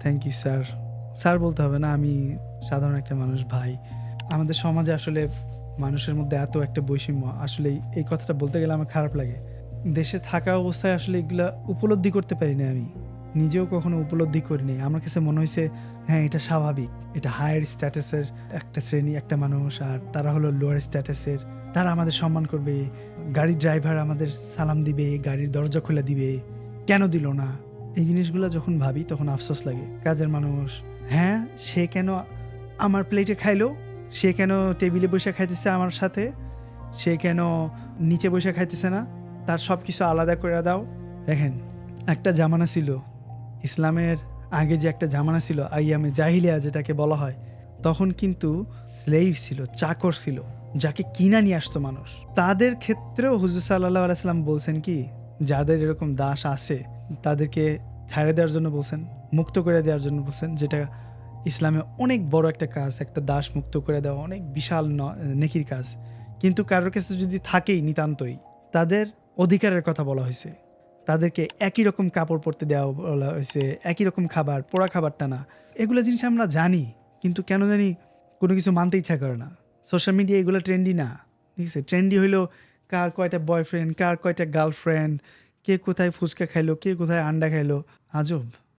Thank you sir. Sir বলতে হবে না, আমি সাধারণ একটা মানুষ ভাই। আমাদের সমাজে আসলে মানুষের মধ্যে এত একটা বৈষম্য, আসলে এই কথাটা বলতে গেলে আমার খারাপ লাগে। দেশে থাকা অবস্থায় আসলে এগুলা উপলব্ধি করতে পারি না আমি। নিজেও কখনো উপলব্ধি করিনি। আমার কাছে মনে হইছে হ্যাঁ, এটা স্বাভাবিক। এটা হায়ার স্ট্যাটাসের একটা শ্রেণী, একটা মানুষ, আর তারা হলো লোয়ার স্ট্যাটাসের। তারা আমাদের সম্মান করবে। গাড়ির ড্রাইভার আমাদের সালাম দিবে, গাড়ির দরজা খুলে দিবে। কেন দিল না? এই জিনিসগুলো যখন ভাবি তখন আফসোস লাগে। কাজের মানুষ, হ্যাঁ, সে কেন আমার প্লেটে খাইলো? সে কেন টেবিলে বসে খাইতেছে আমার সাথে? সে কেন নিচে বসে খাইতেছে না? তার সব কিছু আলাদা করে দাও। দেখেন, একটা জামানা ছিল, ইসলামের আগে যে একটা জামানা ছিল, আইয়ামে জাহিলিয়া যেটাকে বলা হয়, তখন কিন্তু স্লেভ ছিল, চাকর ছিল, যাকে কিনা নিয়ে আসতো মানুষ। তাদের ক্ষেত্রেও হুজুর সাল্লাল্লাহু আলাইহি সাল্লাম বলছেন কি, যাদের এরকম দাস আছে তাদেরকে ছাড়ে দেওয়ার জন্য বলছেন, মুক্ত করে দেওয়ার জন্য বলছেন, যেটা ইসলামে অনেক বড় একটা কাজ। একটা দাস মুক্ত করে দেওয়া অনেক বিশাল নেকির কাজ। কিন্তু কারোর কাছে যদি থাকেই নিতান্তই, তাদের অধিকারের কথা বলা হয়েছে। তাদেরকে একই রকম কাপড় পরতে দেওয়া বলা হয়েছে, একই রকম খাবার, পোড়া খাবারটা না। এগুলো জিনিস আমরা জানি, কিন্তু কেন জানি কোনো কিছু মানতে ইচ্ছা করে না। সোশ্যাল মিডিয়া এগুলো ট্রেন্ডি না, ঠিক আছে? ট্রেন্ডি হইলো কার কয়টা বয়ফ্রেন্ড, কার কয়টা গার্লফ্রেন্ড, কে কোথায় ফুচকা খাইলো, কে কোথায় আন্ডা খাইলো। আজব।